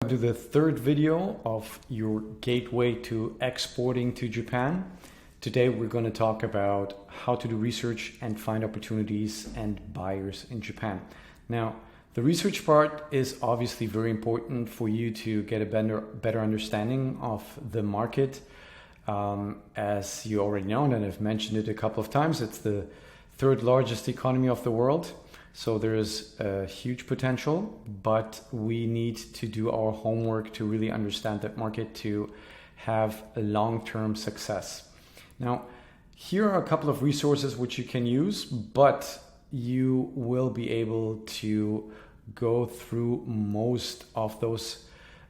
To the third video of your gateway to exporting to Japan. Today we're going to talk about how to do research and find opportunities and buyers in Japan. Now, the research part is obviously very important for you to get a better understanding of the market. As you already know, and I've mentioned it a couple of times, it's the third largest economy of the world. So there is a huge potential, but we need to do our homework to really understand that market to have a long-term success. Now, here are a couple of resources which you can use, but you will be able to go through most of those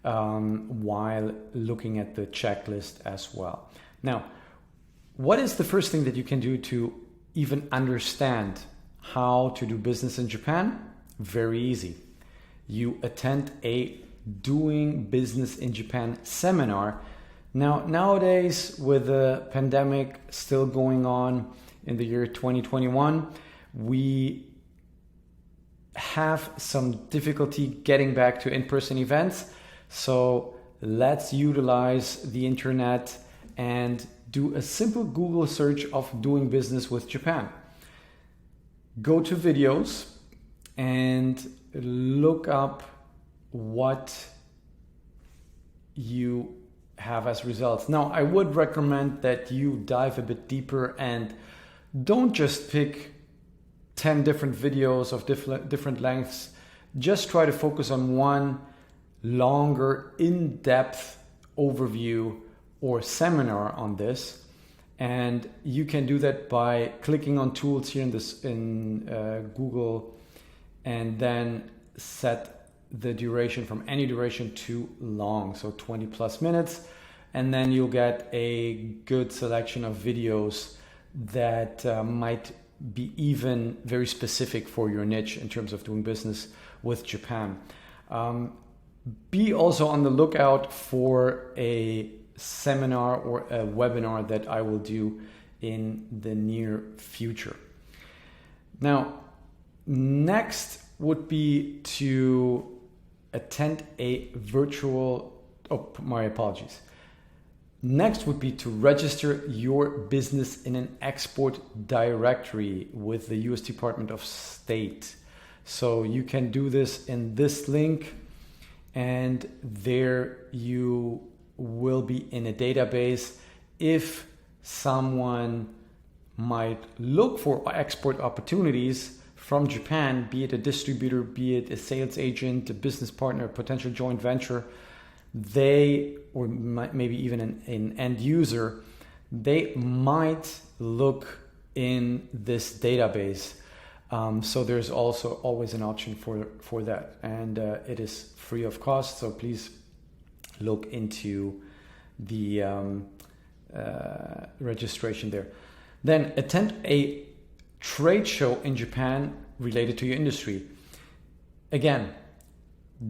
while looking at the checklist as well. Now, what is the first thing that you can do to even understand how to do business in Japan? Very easy. You attend a Doing Business in Japan seminar. Now, nowadays, with the pandemic still going on in the year 2021, we have some difficulty getting back to in-person events. So let's utilize the internet and do a simple Google search of doing business with Japan. Go to videos and look up what you have as results. Now, I would recommend that you dive a bit deeper and don't just pick 10 different videos of different lengths. Just try to focus on one longer, in-depth overview or seminar on this. And you can do that by clicking on tools here in Google, and then set the duration from any duration to long, so 20 plus minutes. And then you'll get a good selection of videos that might be even very specific for your niche in terms of doing business with Japan. Be also on the lookout for a seminar or a webinar that I will do in the near future. Now, next would be to attend a virtual, Next would be to register your business in an export directory with the US Department of State. So you can do this in this link, and there you will be in a database. If someone might look for export opportunities from Japan, be it a distributor, be it a sales agent, a business partner, a potential joint venture, they, or maybe even an end user, they might look in this database. So there's also always an option for that, and it is free of cost. So please look into the registration there. Then attend a trade show in Japan related to your industry. Again,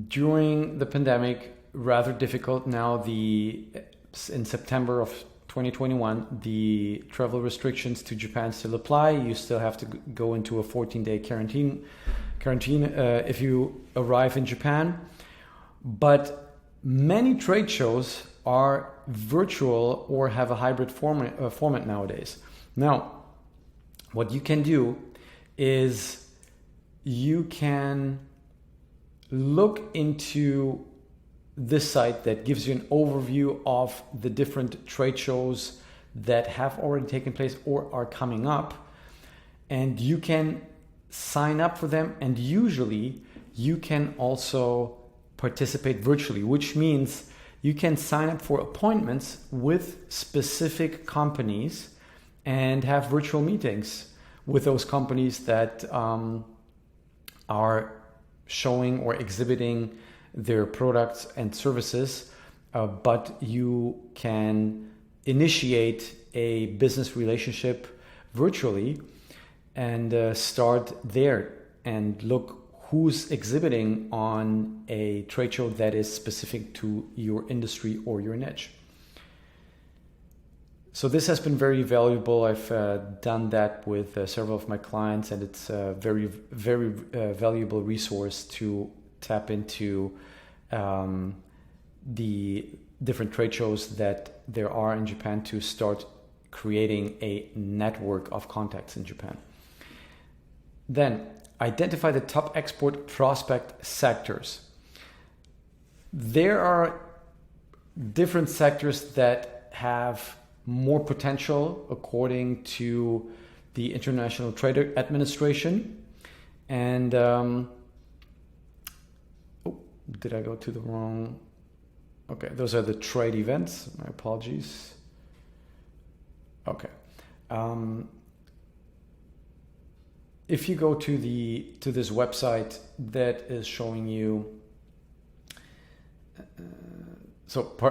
during the pandemic, rather difficult. Now, in September of 2021, the travel restrictions to Japan still apply. You still have to go into a 14-day quarantine if you arrive in Japan. But many trade shows are virtual or have a hybrid format nowadays. Now, what you can do is you can look into this site that gives you an overview of the different trade shows that have already taken place or are coming up, and you can sign up for them. And usually you can also participate virtually, which means you can sign up for appointments with specific companies and have virtual meetings with those companies that are showing or exhibiting their products and services, but you can initiate a business relationship virtually and start there and look who's exhibiting on a trade show that is specific to your industry or your niche. So this has been very valuable. I've done that with several of my clients, and it's a very, very valuable resource to tap into the different trade shows that there are in Japan to start creating a network of contacts in Japan. Then identify the top export prospect sectors. There are different sectors that have more potential according to the International Trade Administration. And did I go to the wrong? Okay, those are the trade events. My apologies. Okay. If you go to this website that is showing you,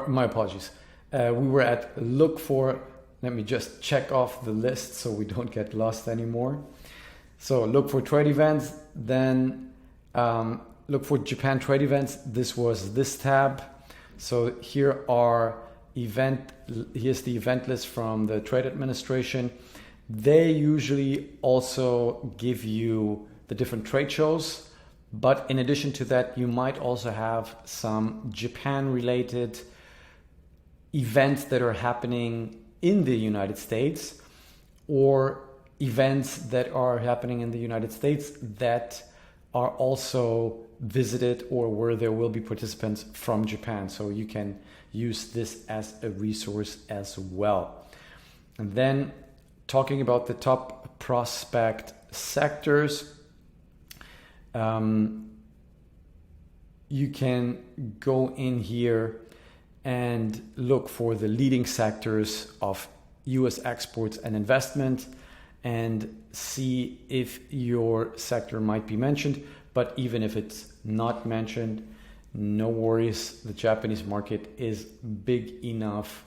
my apologies. We were at look for. Let me just check off the list so we don't get lost anymore. So look for trade events, then look for Japan trade events. This was this tab. So here's the event list from the Trade Administration. They usually also give you the different trade shows, but in addition to that, you might also have some Japan related events that are happening in the United States, or events that are happening in the United States that are also visited or where there will be participants from Japan. So you can use this as a resource as well. And then talking about the top prospect sectors, you can go in here and look for the leading sectors of US exports and investment and see if your sector might be mentioned. But even if it's not mentioned, no worries. The Japanese market is big enough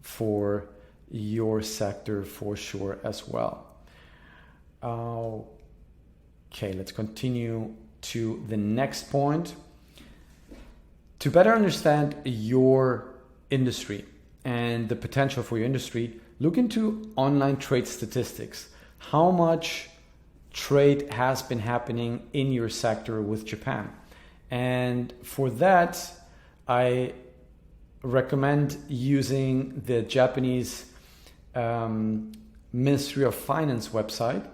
for your sector for sure as well. Okay, let's continue to the next point. To better understand your industry and the potential for your industry, look into online trade statistics. How much trade has been happening in your sector with Japan? And for that, I recommend using the Japanese Ministry of Finance website,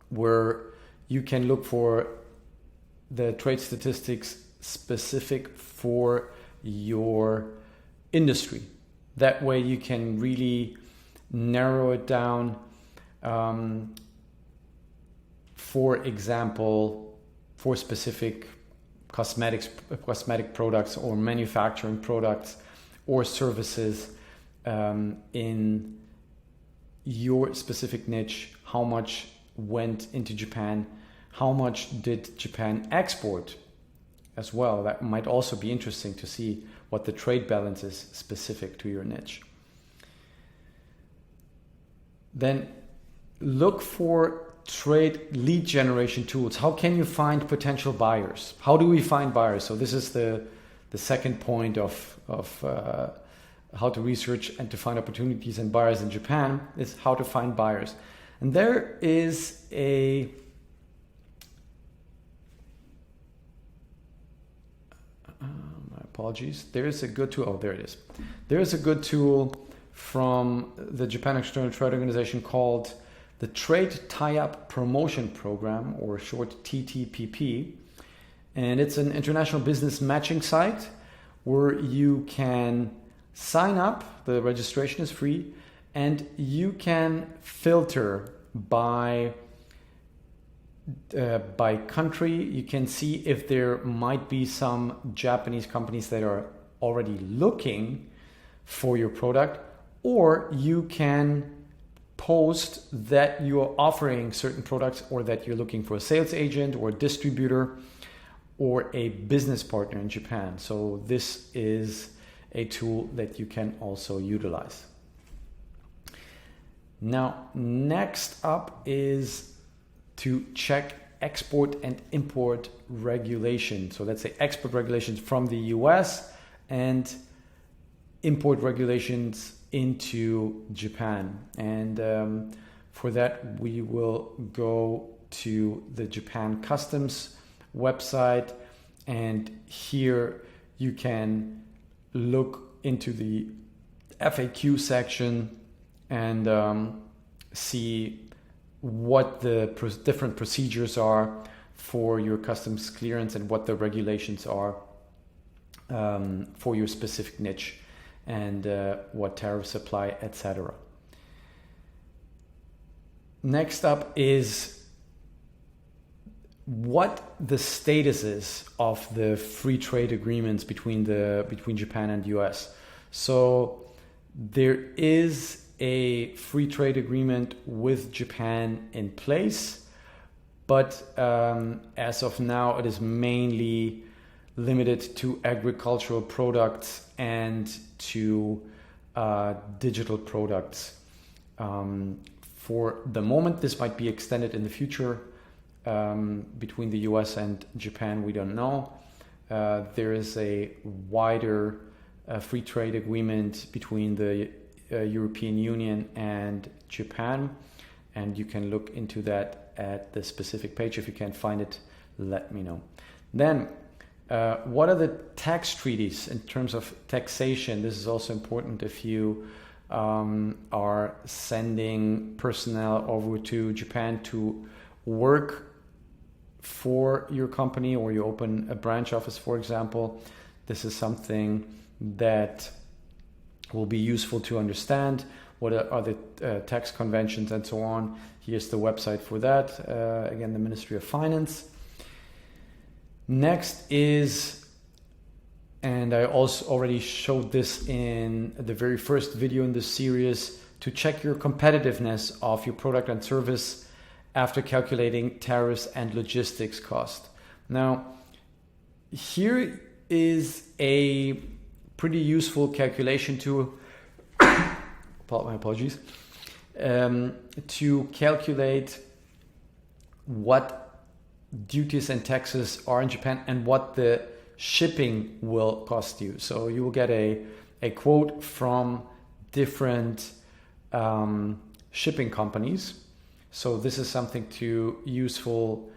where you can look for the trade statistics specific for your industry. That way you can really narrow it down. For example, for specific cosmetic products or manufacturing products or services in your specific niche, how much went into Japan, how much did Japan export as well. That might also be interesting to see what the trade balance is specific to your niche. Then look for trade lead generation tools. How can you find potential buyers? How do we find buyers? So this is the second point of how to research and to find opportunities and buyers in Japan, is how to find buyers. And there is my apologies. There is a good tool. Oh, there it is. There is a good tool from the Japan External Trade Organization called the Trade Tie-Up Promotion Program, or short TTPP. And it's an international business matching site where you can sign up. The registration is free, and you can filter by country. You can see if there might be some Japanese companies that are already looking for your product, or you can post that you are offering certain products, or that you're looking for a sales agent or a distributor or a business partner in Japan. So this is a tool that you can also utilize. Now, next up is to check export and import regulation. So let's say export regulations from the US and import regulations into Japan. And for that, we will go to the Japan Customs website, and here you can look into the FAQ section and see what the different procedures are for your customs clearance and what the regulations are for your specific niche, and what tariffs apply, etc. Next up is what the status is of the free trade agreements between Japan and the US. So there is a free trade agreement with Japan in place, but as of now it is mainly limited to agricultural products and to digital products. For the moment, this might be extended in the future between the US and Japan, we don't know. There is a wider free trade agreement between the European Union and Japan, and you can look into that at the specific page. If you can't find it, let me know. Then, what are the tax treaties in terms of taxation? This is also important if you are sending personnel over to Japan to work for your company, or you open a branch office, for example. This is something that will be useful to understand. What are the tax conventions and so on? Here's the website for that. Again, the Ministry of Finance. Next is, and I also already showed this in the very first video in this series, to check your competitiveness of your product and service after calculating tariffs and logistics cost. Now, here is a pretty useful calculation to, my apologies, to calculate what duties and taxes are in Japan and what the shipping will cost you. So you will get a quote from different shipping companies. So this is something useful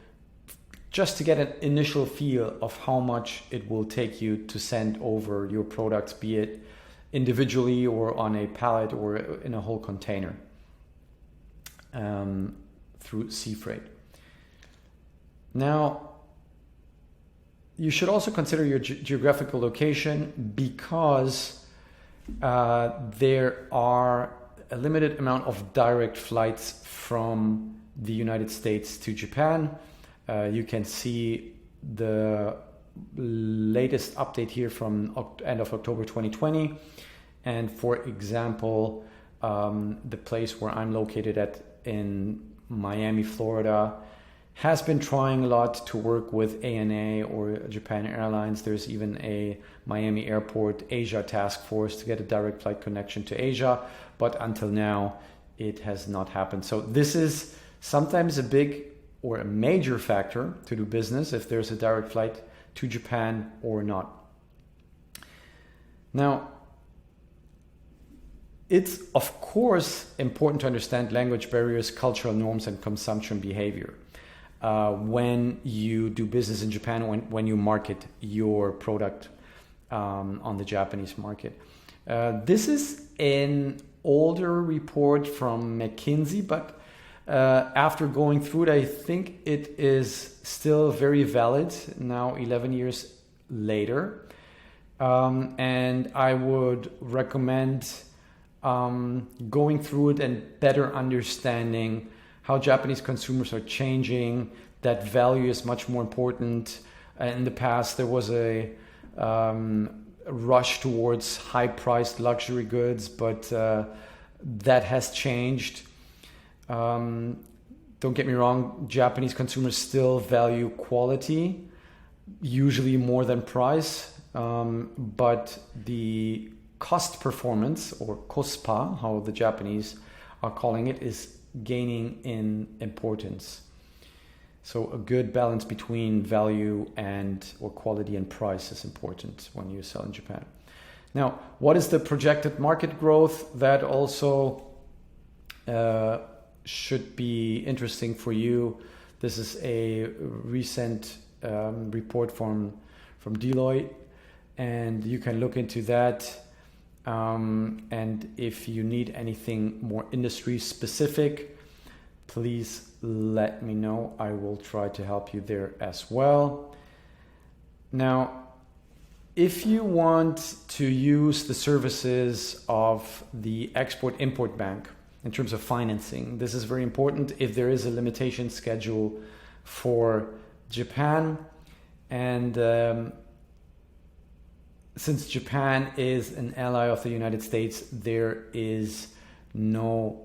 just to get an initial feel of how much it will take you to send over your products, be it individually or on a pallet or in a whole container through sea freight. Now, you should also consider your geographical location, because there are a limited amount of direct flights from the United States to Japan. You can see the latest update here from end of October 2020. And for example, the place where I'm located at in Miami, Florida, has been trying a lot to work with ANA or Japan Airlines. There's even a Miami Airport Asia task force to get a direct flight connection to Asia, but until now it has not happened. So this is sometimes a big or a major factor to do business, if there's a direct flight to Japan or not. Now, it's of course important to understand language barriers, cultural norms, and consumption behavior when you do business in Japan, when you market your product on the Japanese market. This is an older report from McKinsey, but after going through it, I think it is still very valid now, 11 years later. And I would recommend going through it and better understanding how Japanese consumers are changing, that value is much more important. In the past, there was a rush towards high-priced luxury goods, but that has changed. Don't get me wrong, Japanese consumers still value quality, usually more than price, but the cost performance, or kospa, how the Japanese are calling it, is gaining in importance. So a good balance between value or quality and price is important when you sell in Japan. Now, what is the projected market growth? That also should be interesting for you. This is a recent report from Deloitte, and you can look into that. And if you need anything more industry specific, please let me know. I will try to help you there as well. Now, if you want to use the services of the Export-Import Bank in terms of financing, this is very important if there is a limitation schedule for Japan. And since Japan is an ally of the United States, there is no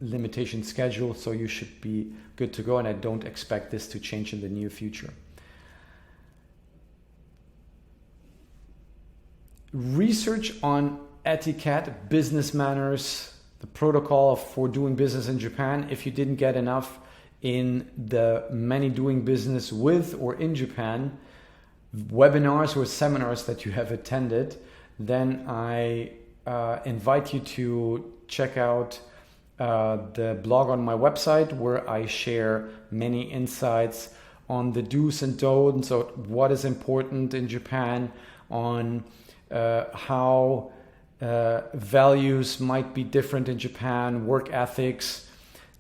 limitation schedule, so you should be good to go, and I don't expect this to change in the near future. Research on etiquette, business manners, the protocol for doing business in Japan. If you didn't get enough in the many doing business with or in Japan webinars or seminars that you have attended, then I invite you to check out the blog on my website, where I share many insights on the do's and don'ts, so what is important in Japan, on how values might be different in Japan, work ethics,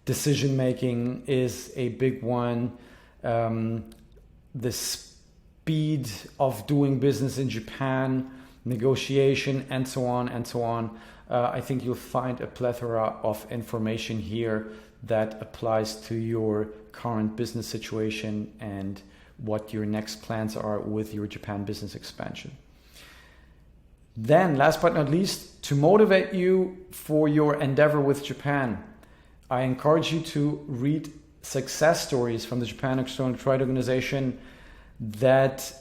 decision making is a big one, the speed of doing business in Japan, negotiation, and so on and so on. I think you'll find a plethora of information here that applies to your current business situation and what your next plans are with your Japan business expansion. Then, last but not least, to motivate you for your endeavor with Japan, I encourage you to read success stories from the Japan External Trade Organization that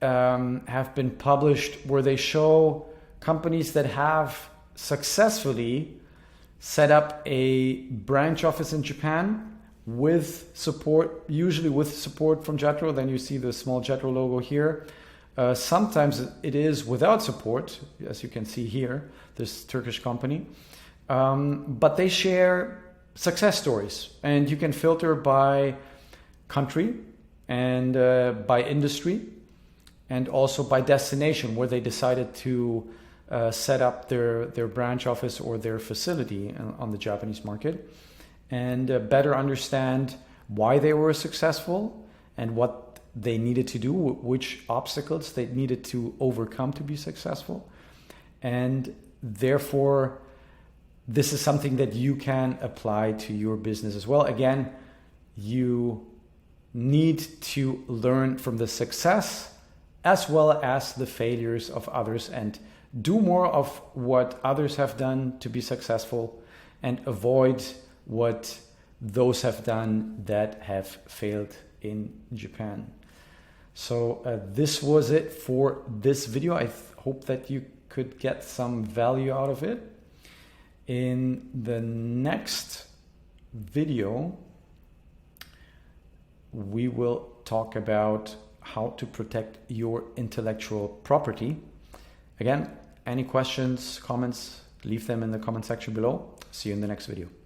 have been published, where they show companies that have successfully set up a branch office in Japan with support, usually with support from JETRO. Then you see the small JETRO logo here. Sometimes it is without support, as you can see here, this Turkish company. But they share success stories, and you can filter by country and by industry, and also by destination, where they decided to set up their branch office or their facility on the Japanese market, and better understand why they were successful and what they needed to do, which obstacles they needed to overcome to be successful. And therefore, this is something that you can apply to your business as well. Again, you need to learn from the success as well as the failures of others, and do more of what others have done to be successful, and avoid what those have done that have failed in Japan. So this was it for this video. I hope that you could get some value out of it. In the next video, we will talk about how to protect your intellectual property. Again, any questions, comments, leave them in the comment section below. See you in the next video.